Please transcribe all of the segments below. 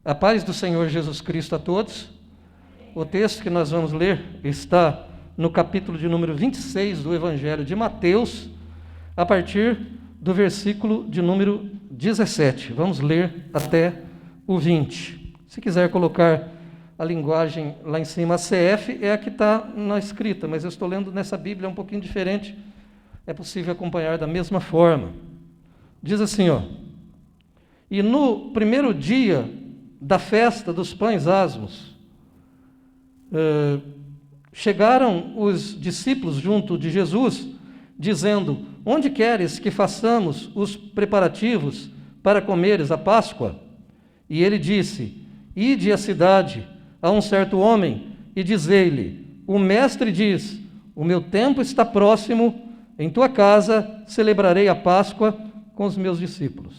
A paz do Senhor Jesus Cristo a todos. O texto que nós vamos ler está no capítulo de número 26 do Evangelho de Mateus, a partir do versículo de número 17. Vamos ler até o 20. Se quiser colocar a linguagem lá em cima, a CF é a que está na escrita, mas eu estou lendo nessa Bíblia um pouquinho diferente. É possível acompanhar da mesma forma. Diz assim, e no primeiro dia da festa dos pães asmos, chegaram os discípulos junto de Jesus, dizendo: onde queres que façamos os preparativos para comeres a Páscoa? E ele disse: ide à cidade, a um certo homem, e dizei-lhe: o mestre diz, o meu tempo está próximo, em tua casa celebrarei a Páscoa com os meus discípulos.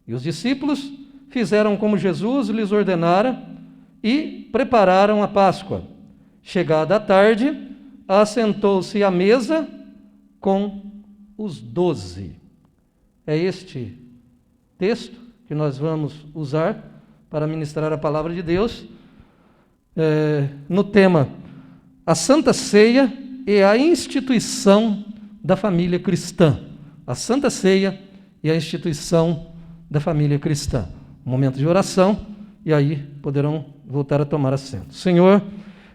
E os discípulos fizeram como Jesus lhes ordenara e prepararam a Páscoa. Chegada a tarde, assentou-se à mesa com os 12. É este texto que nós vamos usar para ministrar a palavra de Deus, no tema a Santa Ceia e a instituição da família cristã. A Santa Ceia e a instituição da família cristã. Um momento de oração, e aí poderão voltar a tomar assento. Senhor,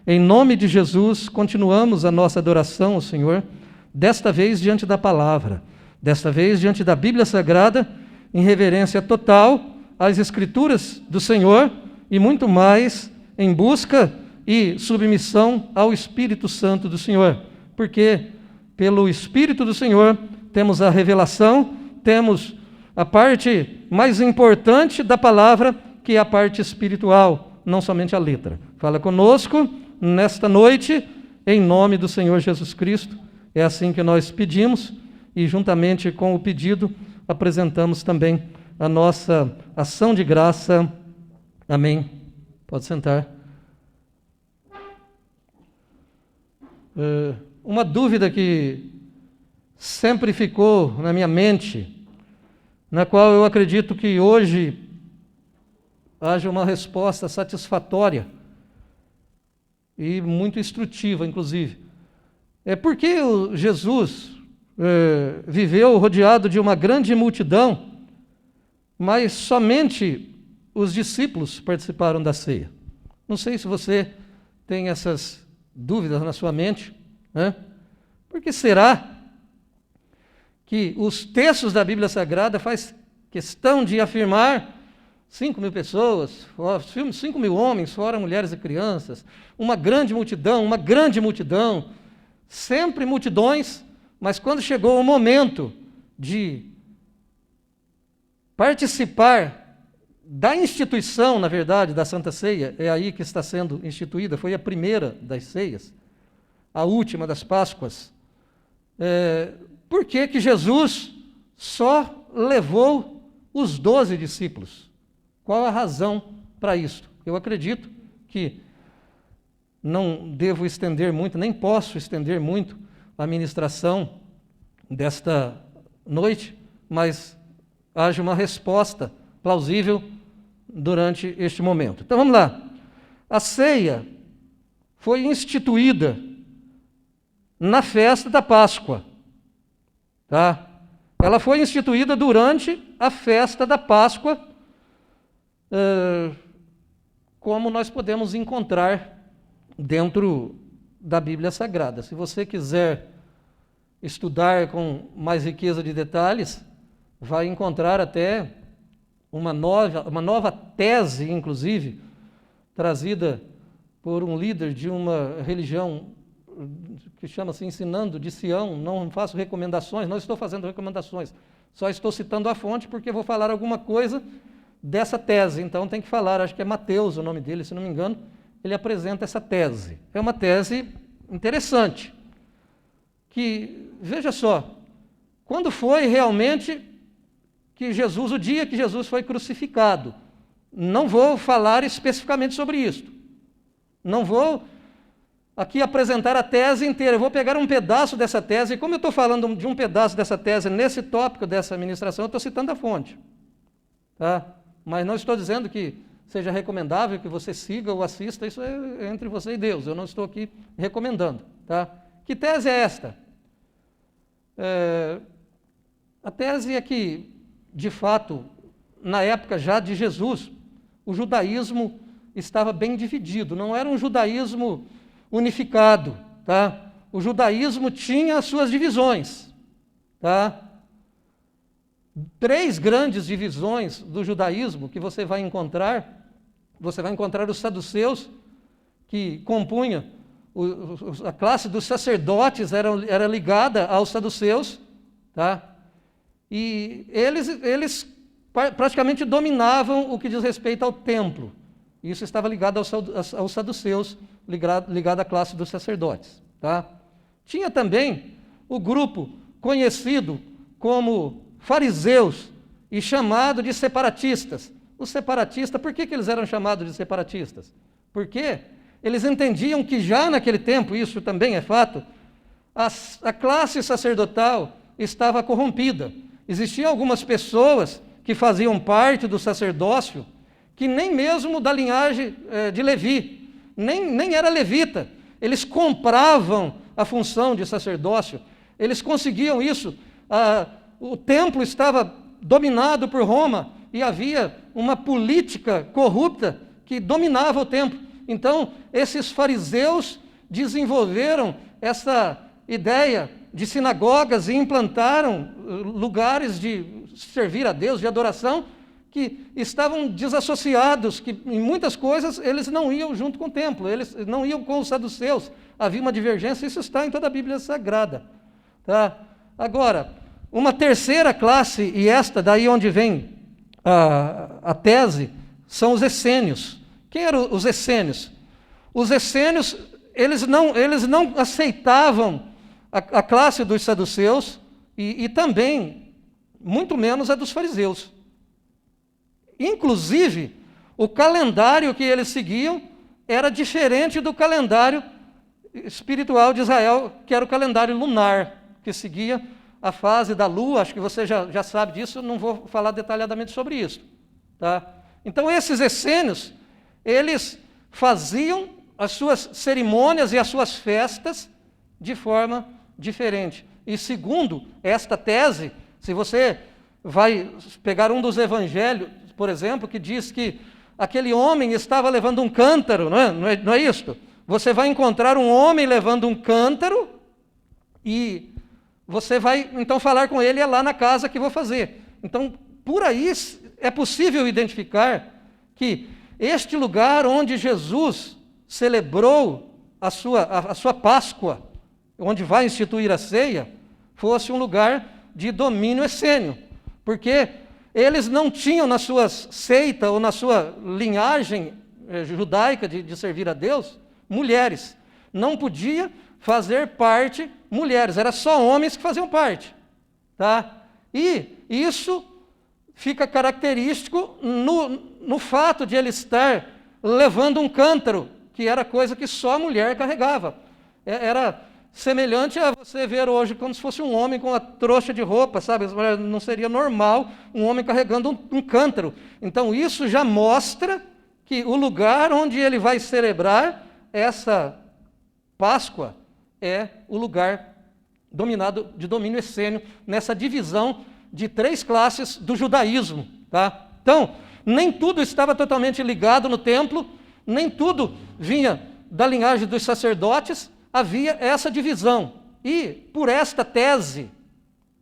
em nome de Jesus, continuamos a nossa adoração ao Senhor, desta vez diante da palavra, desta vez diante da Bíblia Sagrada, em reverência total às Escrituras do Senhor e muito mais em busca e submissão ao Espírito Santo do Senhor, porque pelo Espírito do Senhor temos a revelação, temos a parte mais importante da palavra, que é a parte espiritual, não somente a letra. Fala conosco nesta noite, em nome do Senhor Jesus Cristo. É assim que nós pedimos e, juntamente com o pedido, apresentamos também a nossa ação de graça. Amém. Pode sentar. Uma dúvida que sempre ficou na minha mente, na qual eu acredito que hoje haja uma resposta satisfatória e muito instrutiva, inclusive. É porque Jesus viveu rodeado de uma grande multidão, mas somente os discípulos participaram da ceia. Não sei se você tem essas dúvidas na sua mente, né? Por que será que os textos da Bíblia Sagrada faz questão de afirmar 5.000 pessoas, 5.000 homens, fora mulheres e crianças, uma grande multidão, sempre multidões, mas quando chegou o momento de participar da instituição, na verdade, da Santa Ceia, é aí que está sendo instituída, foi a primeira das ceias, a última das Páscoas. Por que Jesus só levou os 12 discípulos? Qual a razão para isso? Eu acredito que não devo estender muito, nem posso estender muito a ministração desta noite, mas haja uma resposta plausível durante este momento. Então vamos lá. A ceia foi instituída na festa da Páscoa. Tá? Ela foi instituída durante a festa da Páscoa, como nós podemos encontrar dentro da Bíblia Sagrada. Se você quiser estudar com mais riqueza de detalhes, vai encontrar até uma nova tese, inclusive, trazida por um líder de uma religião que chama-se Ensinando de Sião. Não faço recomendações, não estou fazendo recomendações, só estou citando a fonte porque vou falar alguma coisa dessa tese, então tem que falar, acho que é Mateus o nome dele, se não me engano, ele apresenta essa tese. É uma tese interessante, que, veja só, quando foi realmente que Jesus, o dia que Jesus foi crucificado, não vou falar especificamente sobre isso, não vou aqui apresentar a tese inteira, eu vou pegar um pedaço dessa tese, e como eu estou falando de um pedaço dessa tese nesse tópico dessa ministração, eu estou citando a fonte, tá? Mas não estou dizendo que seja recomendável que você siga ou assista, isso é entre você e Deus, eu não estou aqui recomendando. Tá? Que tese é esta? A tese é que, de fato, na época já de Jesus, o judaísmo estava bem dividido, não era um judaísmo unificado. Tá? O judaísmo tinha as suas divisões. Tá? 3 grandes divisões do judaísmo que você vai encontrar os saduceus, que compunha a classe dos sacerdotes, era ligada aos saduceus, tá? E eles praticamente dominavam o que diz respeito ao templo. Isso estava ligado aos saduceus, ligado à classe dos sacerdotes. Tá? Tinha também o grupo conhecido como fariseus e chamado de separatistas. Os separatistas, por que eles eram chamados de separatistas? Porque eles entendiam que já naquele tempo, isso também é fato, a classe sacerdotal estava corrompida. Existiam algumas pessoas que faziam parte do sacerdócio, que nem mesmo da linhagem de Levi, nem era levita. Eles compravam a função de sacerdócio, eles conseguiam isso. O templo estava dominado por Roma e havia uma política corrupta que dominava o templo. Então, esses fariseus desenvolveram essa ideia de sinagogas e implantaram lugares de servir a Deus, de adoração, que estavam desassociados, que em muitas coisas eles não iam junto com o templo, eles não iam com os saduceus, havia uma divergência, isso está em toda a Bíblia Sagrada. Tá? Agora, uma terceira classe, e esta daí onde vem a tese, são os essênios. Quem eram os essênios? Os essênios, eles não aceitavam a classe dos saduceus e também, muito menos, a dos fariseus. Inclusive, o calendário que eles seguiam era diferente do calendário espiritual de Israel, que era o calendário lunar, que seguia a fase da lua. Acho que você já sabe disso, não vou falar detalhadamente sobre isso. Tá? Então, esses essênios, eles faziam as suas cerimônias e as suas festas de forma diferente. E segundo esta tese, se você vai pegar um dos evangelhos, por exemplo, que diz que aquele homem estava levando um cântaro, não é isto? Você vai encontrar um homem levando um cântaro e você vai então falar com ele, é lá na casa que vou fazer. Então, por aí é possível identificar que este lugar onde Jesus celebrou a sua Páscoa, onde vai instituir a ceia, fosse um lugar de domínio essênio, porque eles não tinham na sua seita ou na sua linhagem judaica de servir a Deus, mulheres. Não podia fazer parte mulheres, era só homens que faziam parte. Tá? E isso fica característico no fato de ele estar levando um cântaro, que era coisa que só a mulher carregava. Era semelhante a você ver hoje como se fosse um homem com uma trouxa de roupa, sabe? Não seria normal um homem carregando um cântaro. Então isso já mostra que o lugar onde ele vai celebrar essa Páscoa é o lugar dominado de domínio essênio, nessa divisão de 3 classes do judaísmo. Tá? Então, nem tudo estava totalmente ligado no templo, nem tudo vinha da linhagem dos sacerdotes, havia essa divisão. E por esta tese,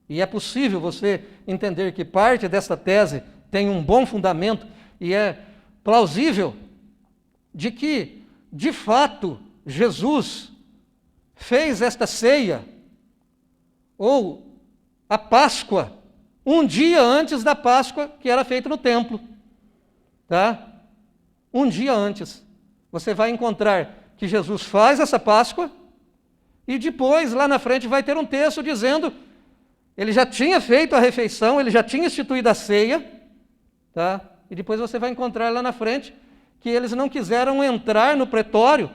e é possível você entender que parte desta tese tem um bom fundamento e é plausível, de que, de fato, Jesus fez esta ceia, ou a Páscoa, um dia antes da Páscoa que era feita no templo. Tá? Um dia antes. Você vai encontrar que Jesus faz essa Páscoa e depois, lá na frente, vai ter um texto dizendo ele já tinha feito a refeição, ele já tinha instituído a ceia, tá? E depois você vai encontrar lá na frente que eles não quiseram entrar no pretório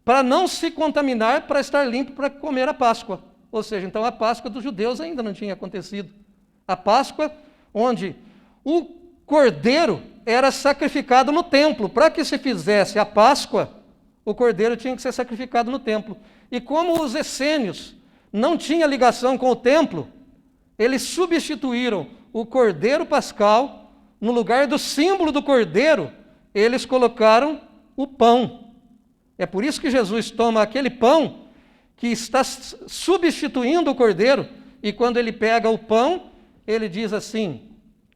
para não se contaminar, para estar limpo para comer a Páscoa. Ou seja, então a Páscoa dos judeus ainda não tinha acontecido. A Páscoa onde o cordeiro era sacrificado no templo. Para que se fizesse a Páscoa, o cordeiro tinha que ser sacrificado no templo. E como os essênios não tinham ligação com o templo, eles substituíram o cordeiro pascal, no lugar do símbolo do cordeiro, eles colocaram o pão. É por isso que Jesus toma aquele pão que está substituindo o cordeiro, e quando ele pega o pão, ele diz assim: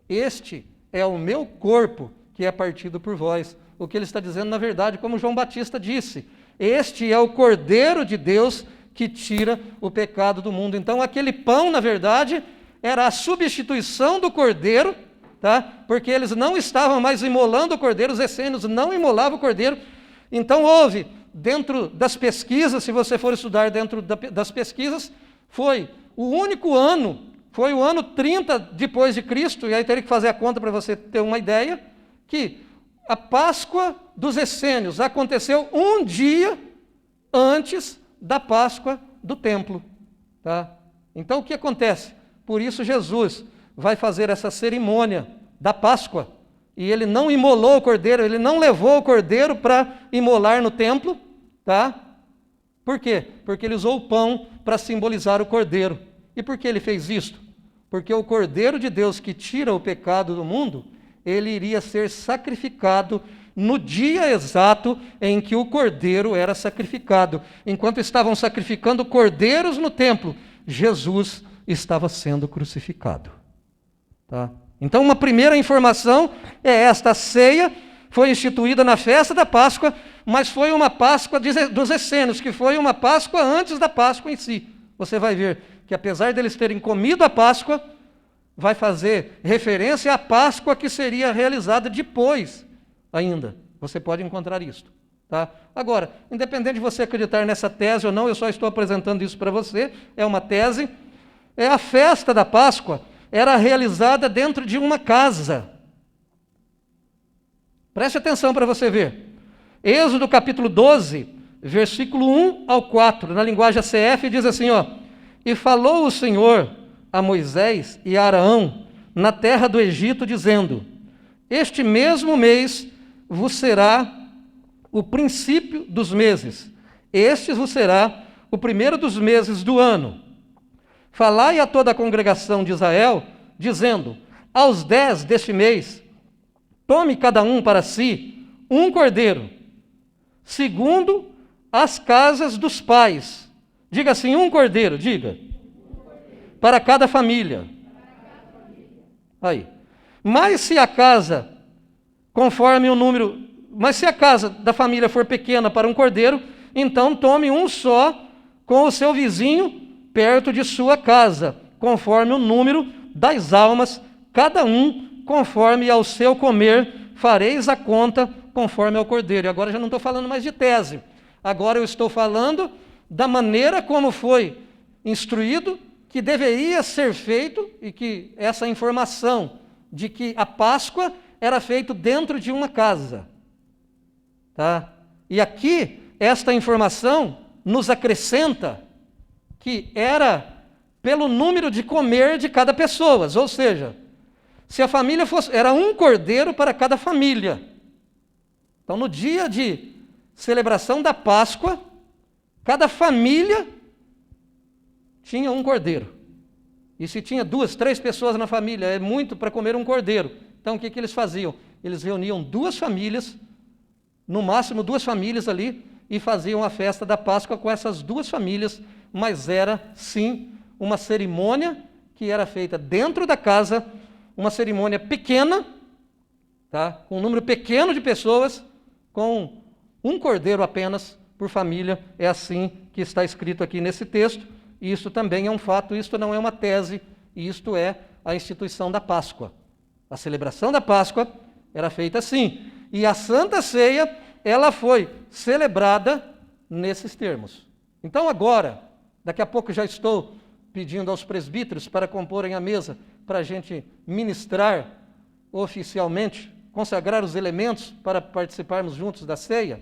este é o meu corpo que é partido por vós. O que ele está dizendo, na verdade, como João Batista disse, este é o Cordeiro de Deus que tira o pecado do mundo. Então, aquele pão, na verdade, era a substituição do cordeiro, tá? Porque eles não estavam mais imolando o cordeiro, os essênios não imolavam o cordeiro. Então, houve, dentro das pesquisas, se você for estudar dentro das pesquisas, foi o único ano, foi o ano 30 depois de Cristo, e aí teria que fazer a conta para você ter uma ideia, que a Páscoa dos essênios aconteceu um dia antes da Páscoa do templo. Tá? Então o que acontece? Por isso Jesus vai fazer essa cerimônia da Páscoa, e ele não imolou o cordeiro, ele não levou o cordeiro para imolar no templo. Tá? Por quê? Porque ele usou o pão para simbolizar o cordeiro. E por que ele fez isto? Porque o Cordeiro de Deus que tira o pecado do mundo, ele iria ser sacrificado no dia exato em que o cordeiro era sacrificado. Enquanto estavam sacrificando cordeiros no templo, Jesus estava sendo crucificado. Tá? Então, uma primeira informação é esta: a ceia foi instituída na festa da Páscoa, mas foi uma Páscoa dos essênios, que foi uma Páscoa antes da Páscoa em si. Você vai ver que apesar deles terem comido a Páscoa, vai fazer referência à Páscoa que seria realizada depois ainda. Você pode encontrar isso. Tá? Agora, independente de você acreditar nessa tese ou não, eu só estou apresentando isso para você, é uma tese. A festa da Páscoa era realizada dentro de uma casa. Preste atenção para você ver. Êxodo capítulo 12, versículo 1 ao 4, na linguagem ACF, diz assim, ó: e falou o Senhor a Moisés e a Araão na terra do Egito, dizendo: este mesmo mês vos será o princípio dos meses, este vos será o primeiro dos meses do ano. Falai a toda a congregação de Israel, dizendo: aos 10 deste mês, tome cada um para si um cordeiro, segundo as casas dos pais. Diga assim, um cordeiro, diga. Para cada família. Aí. Mas se a casa, conforme o número, mas se a casa da família for pequena para um cordeiro, então tome um só com o seu vizinho perto de sua casa, conforme o número das almas, cada um conforme ao seu comer, fareis a conta conforme ao cordeiro. E agora já não estou falando mais de tese, agora eu estou falando da maneira como foi instruído que deveria ser feito, e que essa informação de que a Páscoa era feita dentro de uma casa. Tá? E aqui, esta informação nos acrescenta que era pelo número de comer de cada pessoa, ou seja, se a família fosse, era um cordeiro para cada família. Então, no dia de celebração da Páscoa, cada família tinha um cordeiro. E se tinha 2, 3 pessoas na família, é muito para comer um cordeiro. Então, o que eles faziam? Eles reuniam 2 famílias, no máximo 2 famílias ali, e faziam a festa da Páscoa com essas 2 famílias, mas era, sim, uma cerimônia que era feita dentro da casa, uma cerimônia pequena, tá? Com um número pequeno de pessoas, com um cordeiro apenas por família. É assim que está escrito aqui nesse texto. Isso também é um fato, isto não é uma tese, isto é a instituição da Páscoa. A celebração da Páscoa era feita assim. E a Santa Ceia, ela foi celebrada nesses termos. Então agora, daqui a pouco já estou pedindo aos presbíteros para comporem a mesa, para a gente ministrar oficialmente, consagrar os elementos para participarmos juntos da ceia.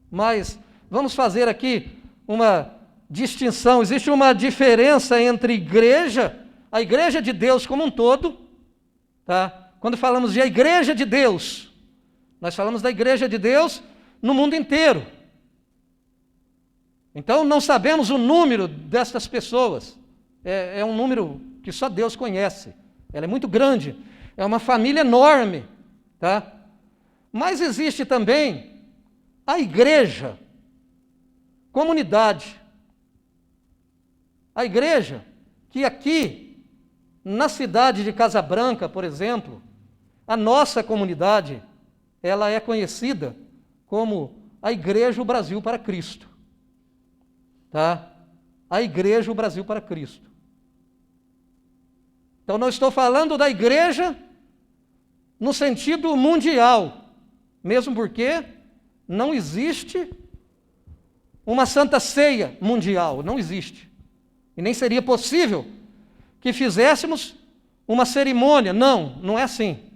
Mas vamos fazer aqui uma distinção. Existe uma diferença entre igreja, a igreja de Deus como um todo, tá? Quando falamos de a igreja de Deus, nós falamos da igreja de Deus no mundo inteiro. Então, não sabemos o número destas pessoas. É um número que só Deus conhece. Ela é muito grande. É uma família enorme, tá? Mas existe também a igreja, comunidade. A igreja que aqui, na cidade de Casa Branca, por exemplo, a nossa comunidade, ela é conhecida como a Igreja o Brasil para Cristo. Tá? A Igreja o Brasil para Cristo. Então, não estou falando da igreja no sentido mundial, mesmo porque não existe uma Santa Ceia mundial, não existe. E nem seria possível que fizéssemos uma cerimônia. Não, não é assim.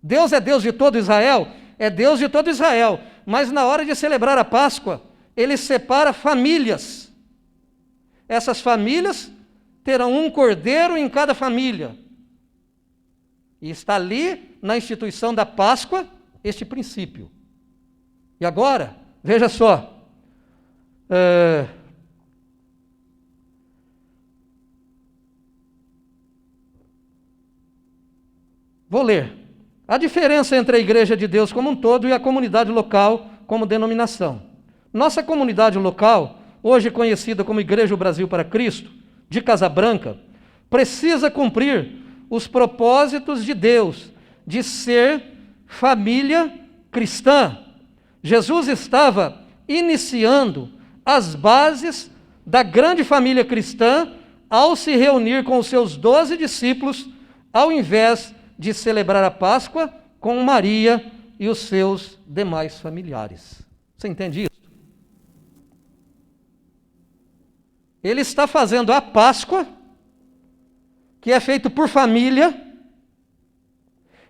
Deus é Deus de todo Israel, é Deus de todo Israel, mas na hora de celebrar a Páscoa, Ele separa famílias. Essas famílias terão um cordeiro em cada família. E está ali, na instituição da Páscoa, este princípio. E agora, veja só. Vou ler. A diferença entre a Igreja de Deus como um todo e a comunidade local como denominação. Nossa comunidade local, hoje conhecida como Igreja Brasil para Cristo, de Casa Branca, precisa cumprir os propósitos de Deus, de ser família cristã. Jesus estava iniciando as bases da grande família cristã ao se reunir com os seus 12 discípulos, ao invés de celebrar a Páscoa com Maria e os seus demais familiares. Você entende isso? Ele está fazendo a Páscoa, que é feito por família.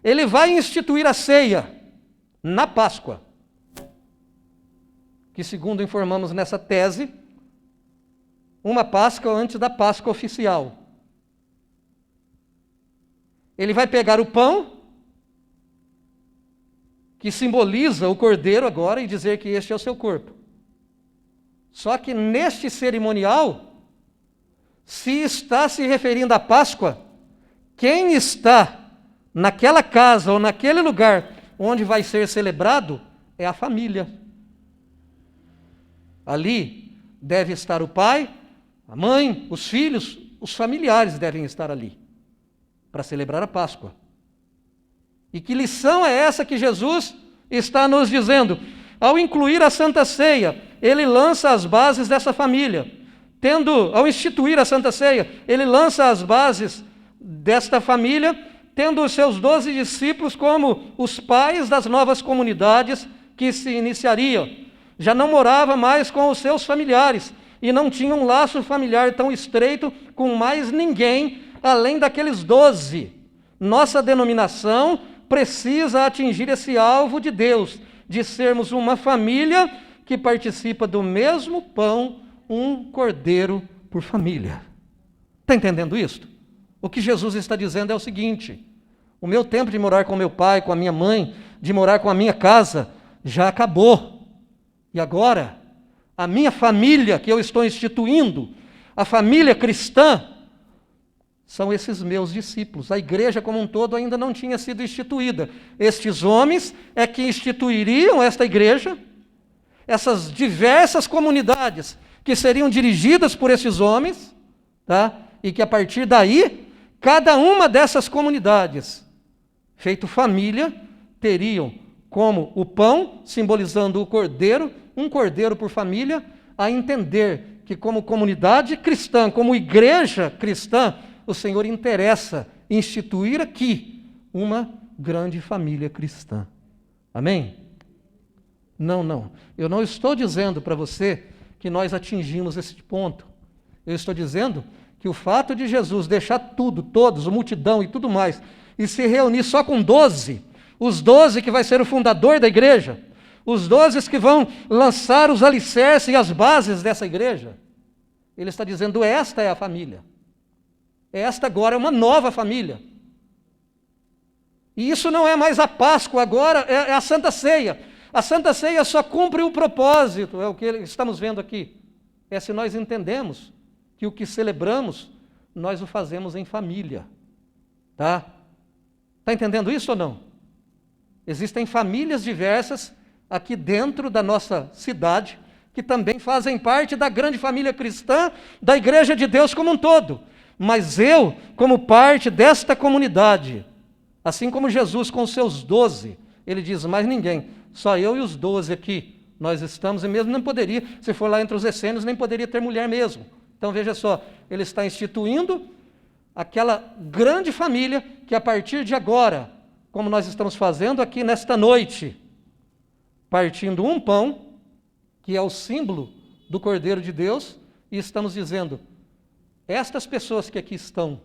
Ele vai instituir a ceia na Páscoa, que, segundo informamos nessa tese, uma Páscoa antes da Páscoa oficial. Ele vai pegar o pão, que simboliza o cordeiro agora, e dizer que este é o seu corpo. Só que neste cerimonial, se está se referindo à Páscoa, quem está naquela casa ou naquele lugar onde vai ser celebrado é a família. Ali deve estar o pai, a mãe, os filhos, os familiares devem estar ali para celebrar a Páscoa. E que lição é essa que Jesus está nos dizendo? Ao incluir a Santa Ceia, Ele lança as bases dessa família. Ao instituir a Santa Ceia, Ele lança as bases desta família, tendo os seus 12 discípulos como os pais das novas comunidades que se iniciariam. Já não morava mais com os seus familiares e não tinha um laço familiar tão estreito com mais ninguém além daqueles 12. Nossa denominação precisa atingir esse alvo de Deus, de sermos uma família que participa do mesmo pão, um cordeiro por família. Está entendendo isso? O que Jesus está dizendo é o seguinte: o meu tempo de morar com meu pai, com a minha mãe, de morar com a minha casa, já acabou. E agora, a minha família que eu estou instituindo, a família cristã, são esses meus discípulos. A igreja como um todo ainda não tinha sido instituída. Estes homens é que instituiriam esta igreja, essas diversas comunidades que seriam dirigidas por esses homens, tá? E que a partir daí, cada uma dessas comunidades, feito família, teriam como o pão, simbolizando o cordeiro, um cordeiro por família, a entender que como comunidade cristã, como igreja cristã, o Senhor interessa instituir aqui uma grande família cristã. Amém? Não. Eu não estou dizendo para você que nós atingimos esse ponto. Eu estou dizendo que o fato de Jesus deixar tudo, todos, a multidão e tudo mais, e se reunir só com 12, os 12 que vai ser o fundador da igreja, os 12 que vão lançar os alicerces e as bases dessa igreja, ele está dizendo: esta é a família. Esta agora é uma nova família. E isso não é mais a Páscoa, agora é a Santa Ceia. A Santa Ceia só cumpre um propósito, é o que estamos vendo aqui. É se nós entendemos que o que celebramos, nós o fazemos em família. Tá? Está entendendo isso ou não? Existem famílias diversas aqui dentro da nossa cidade, que também fazem parte da grande família cristã, da Igreja de Deus como um todo. Mas eu, como parte desta comunidade, assim como Jesus com os seus 12, ele diz, mais ninguém, só eu e os 12 aqui, nós estamos, e mesmo não poderia, se for lá entre os essênios, nem poderia ter mulher mesmo. Então veja só, ele está instituindo aquela grande família que a partir de agora, como nós estamos fazendo aqui nesta noite, partindo um pão, que é o símbolo do Cordeiro de Deus, e estamos dizendo, estas pessoas que aqui estão,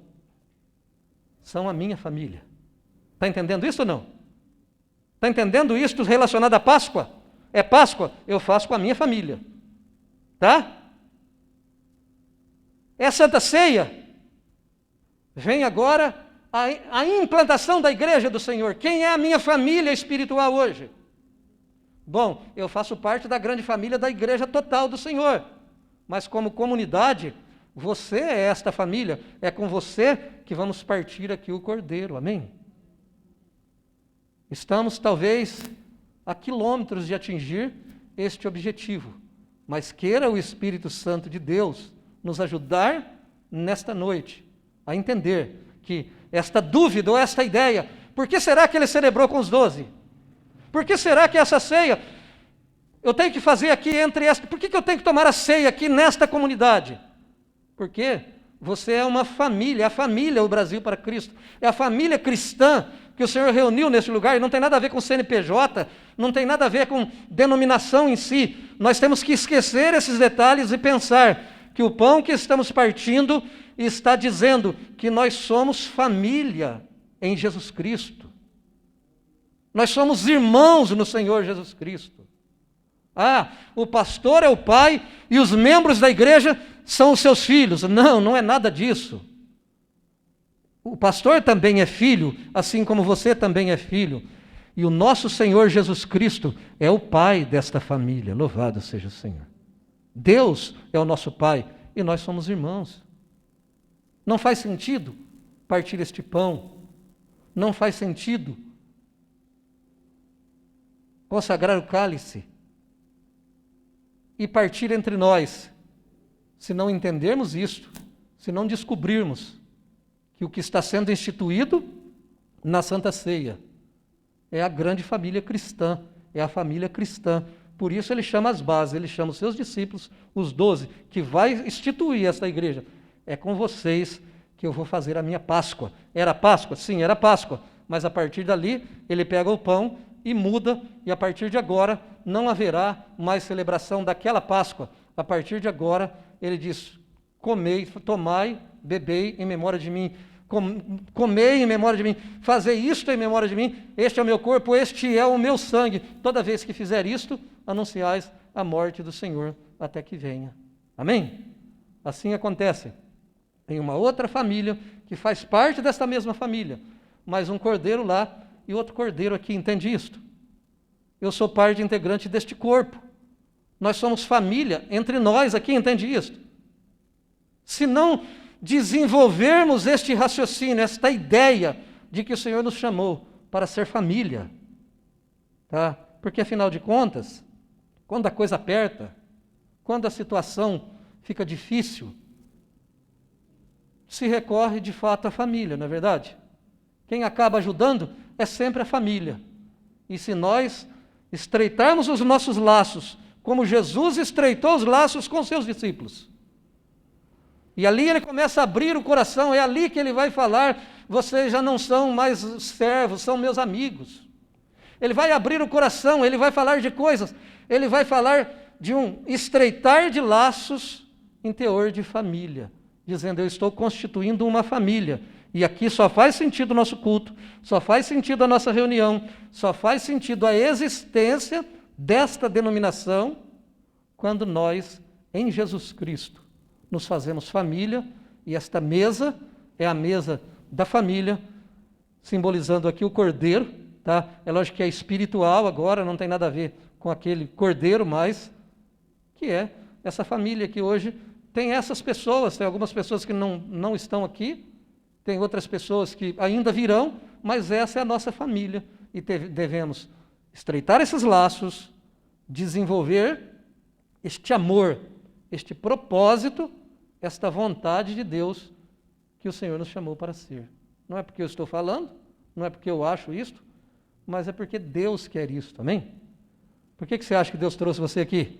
são a minha família. Está entendendo isso ou não? Está entendendo isso relacionado à Páscoa? É Páscoa, eu faço com a minha família. Tá? É Santa Ceia. Vem agora a implantação da igreja do Senhor. Quem é a minha família espiritual hoje? Bom, eu faço parte da grande família da igreja total do Senhor. Mas como comunidade, você é esta família. É com você que vamos partir aqui o Cordeiro. Amém? Estamos talvez a quilômetros de atingir este objetivo. Mas queira o Espírito Santo de Deus nos ajudar nesta noite a entender que esta dúvida ou esta ideia, por que será que ele celebrou com os 12? Por que será que essa ceia, eu tenho que fazer aqui entre esta, por que eu tenho que tomar a ceia aqui nesta comunidade? Porque você é uma família, é a família, o Brasil para Cristo, é a família cristã que o Senhor reuniu nesse lugar, e não tem nada a ver com CNPJ, não tem nada a ver com denominação em si. Nós temos que esquecer esses detalhes e pensar que o pão que estamos partindo está dizendo que nós somos família em Jesus Cristo. Nós somos irmãos no Senhor Jesus Cristo. Ah, o pastor é o pai e os membros da igreja são os seus filhos. Não, não é nada disso. O pastor também é filho, assim como você também é filho. E o nosso Senhor Jesus Cristo é o pai desta família. Louvado seja o Senhor. Deus é o nosso pai e nós somos irmãos. Não faz sentido partir este pão. Não faz sentido consagrar o cálice e partir entre nós, se não entendermos isto, se não descobrirmos que o que está sendo instituído na Santa Ceia é a grande família cristã, é a família cristã. Por isso ele chama as bases, ele chama os seus discípulos, os 12, que vai instituir esta igreja. É com vocês que eu vou fazer a minha Páscoa. Era Páscoa? Sim, era Páscoa. Mas a partir dali, ele pega o pão e muda, e a partir de agora não haverá mais celebração daquela Páscoa. A partir de agora, ele diz, comei, tomai, bebei em memória de mim. Comei em memória de mim, fazei isto em memória de mim, este é o meu corpo, este é o meu sangue. Toda vez que fizer isto, anunciais a morte do Senhor até que venha. Amém? Assim acontece em uma outra família que faz parte desta mesma família, mas um cordeiro lá e outro cordeiro aqui, entende isto? Eu sou parte integrante deste corpo. Nós somos família entre nós aqui, entende isto? Se não desenvolvermos este raciocínio, esta ideia de que o Senhor nos chamou para ser família, tá? Porque afinal de contas, quando a coisa aperta, quando a situação fica difícil, se recorre de fato à família, não é verdade? Quem acaba ajudando é sempre a família. E se nós estreitarmos os nossos laços, como Jesus estreitou os laços com seus discípulos, e ali ele começa a abrir o coração, é ali que ele vai falar, vocês já não são mais servos, são meus amigos. Ele vai abrir o coração, ele vai falar de coisas, ele vai falar de um estreitar de laços em teor de família, dizendo, eu estou constituindo uma família, e aqui só faz sentido o nosso culto, só faz sentido a nossa reunião, só faz sentido a existência desta denominação, quando nós, em Jesus Cristo, nos fazemos família, e esta mesa é a mesa da família, simbolizando aqui o cordeiro, tá? É lógico que é espiritual agora, não tem nada a ver com aquele cordeiro mais, que é essa família que hoje tem essas pessoas, tem algumas pessoas que não estão aqui, tem outras pessoas que ainda virão, mas essa é a nossa família e devemos estreitar esses laços, desenvolver este amor, este propósito, esta vontade de Deus que o Senhor nos chamou para ser. Não é porque eu estou falando, não é porque eu acho isto, mas é porque Deus quer isso, amém? Por que você acha que Deus trouxe você aqui?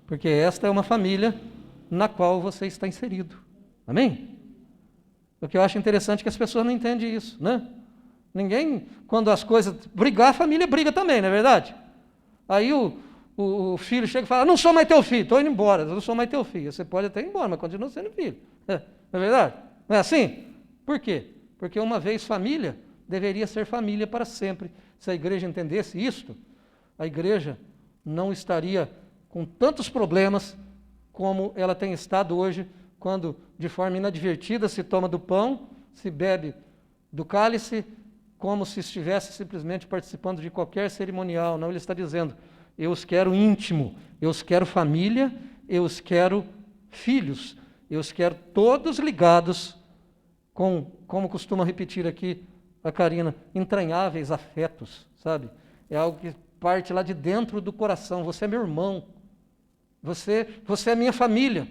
Porque esta é uma família na qual você está inserido, amém? O que eu acho interessante é que as pessoas não entendem isso, né? Ninguém, quando as coisas... Brigar, a família briga também, não é verdade? Aí o filho chega e fala, não sou mais teu filho, estou indo embora, eu não sou mais teu filho. Você pode até ir embora, mas continua sendo filho. Não é verdade? Não é assim? Por quê? Porque uma vez família, deveria ser família para sempre. Se a igreja entendesse isto, a igreja não estaria com tantos problemas como ela tem estado hoje, quando de forma inadvertida se toma do pão, se bebe do cálice, como se estivesse simplesmente participando de qualquer cerimonial. Não, ele está dizendo, eu os quero íntimo, eu os quero família, eu os quero filhos, eu os quero todos ligados com, como costuma repetir aqui a Karina, entranháveis afetos, sabe? É algo que parte lá de dentro do coração. Você é meu irmão, você é minha família,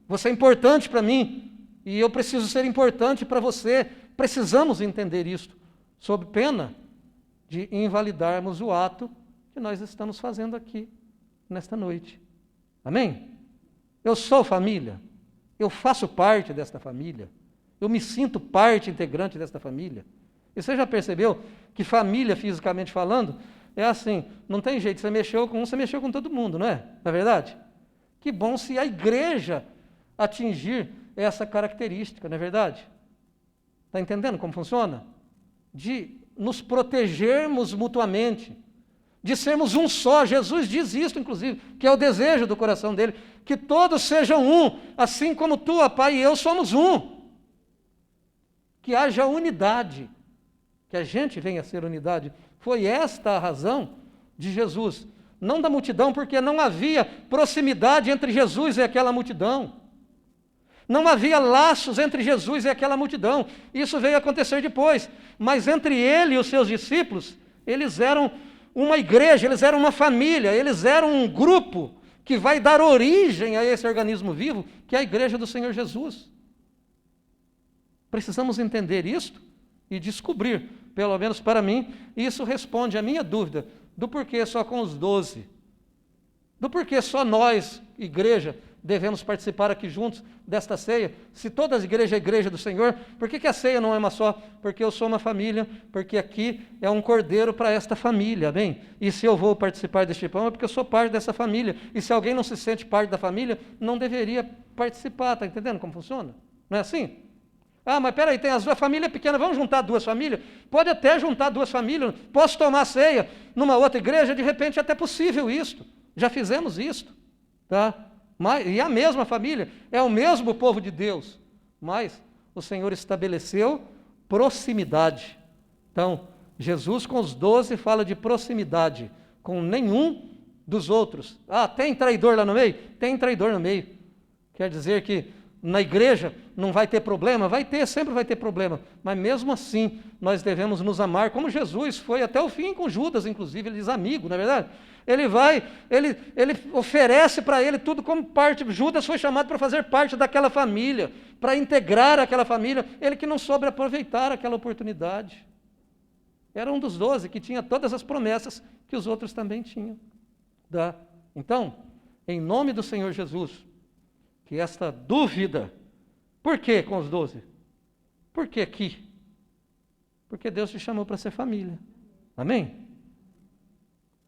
você é importante para mim e eu preciso ser importante para você. Precisamos entender isto, sob pena de invalidarmos o ato que nós estamos fazendo aqui, nesta noite. Amém? Eu sou família, eu faço parte desta família, eu me sinto parte integrante desta família. E você já percebeu que família, fisicamente falando, é assim, não tem jeito, você mexeu com um, você mexeu com todo mundo, não é? Não é verdade? Que bom se a igreja atingir essa característica, não é verdade? Está entendendo como funciona? De nos protegermos mutuamente, de sermos um só. Jesus diz isso, inclusive, que é o desejo do coração dele, que todos sejam um, assim como tu, ó Pai, e eu somos um. Que haja unidade, que a gente venha a ser unidade. Foi esta a razão de Jesus, não da multidão, porque não havia proximidade entre Jesus e aquela multidão. Não havia laços entre Jesus e aquela multidão. Isso veio acontecer depois. Mas entre ele e os seus discípulos, eles eram uma igreja, eles eram uma família, eles eram um grupo que vai dar origem a esse organismo vivo, que é a igreja do Senhor Jesus. Precisamos entender isto e descobrir, pelo menos para mim, isso responde à minha dúvida do porquê só com os 12, do porquê só nós, igreja, devemos participar aqui juntos desta ceia. Se toda a igreja é a igreja do Senhor, por que a ceia não é uma só? Porque eu sou uma família, porque aqui é um cordeiro para esta família, amém? E se eu vou participar deste pão é porque eu sou parte dessa família. E se alguém não se sente parte da família, não deveria participar, está entendendo como funciona? Não é assim? Ah, mas peraí, tem as duas famílias pequenas, vamos juntar duas famílias? Pode até juntar duas famílias, posso tomar ceia numa outra igreja, de repente é até possível isto. Já fizemos isto, tá? E a mesma família, é o mesmo povo de Deus, mas o Senhor estabeleceu proximidade. Então, Jesus com os 12 fala de proximidade, com nenhum dos outros. Ah, tem traidor lá no meio? Tem traidor no meio. Quer dizer que na igreja não vai ter problema? Vai ter, sempre vai ter problema, mas mesmo assim nós devemos nos amar, como Jesus foi até o fim com Judas, inclusive, ele diz amigo, não é verdade? Ele oferece para ele tudo como parte. Judas foi chamado para fazer parte daquela família, para integrar aquela família, ele que não soube aproveitar aquela oportunidade. Era um dos 12 que tinha todas as promessas que os outros também tinham. Então, em nome do Senhor Jesus, que esta dúvida, por que com os 12? Por que aqui? Porque Deus te chamou para ser família. Amém?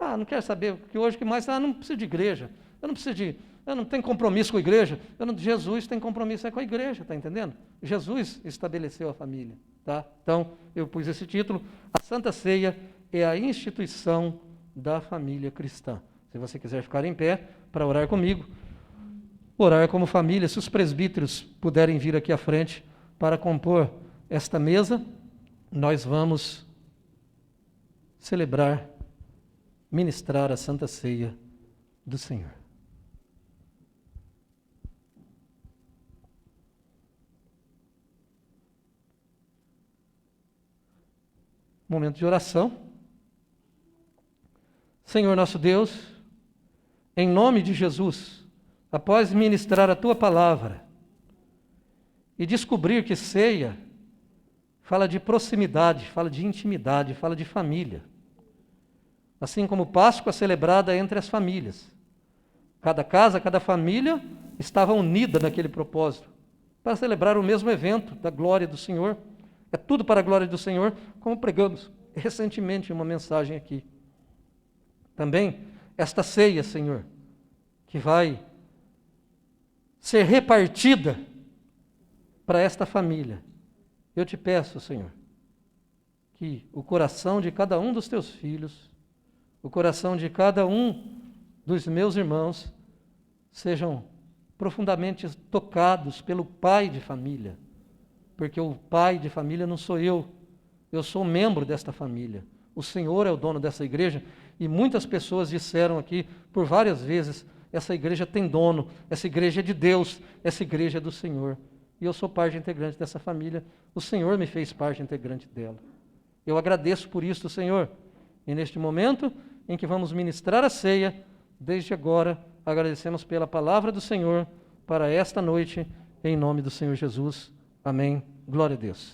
Ah, não quero saber, porque hoje que mais, não preciso de igreja, eu não tenho compromisso com a igreja, Jesus tem compromisso com a igreja, está entendendo? Jesus estabeleceu a família, tá? Então, eu pus esse título, a Santa Ceia é a instituição da família cristã. Se você quiser ficar em pé para orar comigo, orar como família, se os presbíteros puderem vir aqui à frente para compor esta mesa, nós vamos celebrar, ministrar a Santa Ceia do Senhor. Momento de oração. Senhor nosso Deus, em nome de Jesus, após ministrar a Tua palavra e descobrir que ceia fala de proximidade, fala de intimidade, fala de família. Assim como Páscoa celebrada entre as famílias. Cada casa, cada família estava unida naquele propósito, para celebrar o mesmo evento da glória do Senhor. É tudo para a glória do Senhor, como pregamos recentemente em uma mensagem aqui. Também esta ceia, Senhor, que vai ser repartida para esta família. Eu te peço, Senhor, que o coração de cada um dos teus filhos, o coração de cada um dos meus irmãos, sejam profundamente tocados pelo pai de família, porque o pai de família não sou eu sou membro desta família. O Senhor é o dono dessa igreja e muitas pessoas disseram aqui por várias vezes, essa igreja tem dono, essa igreja é de Deus, essa igreja é do Senhor. E eu sou parte integrante dessa família, o Senhor me fez parte integrante dela. Eu agradeço por isso, Senhor. E neste momento em que vamos ministrar a ceia, desde agora agradecemos pela palavra do Senhor para esta noite, em nome do Senhor Jesus. Amém. Glória a Deus.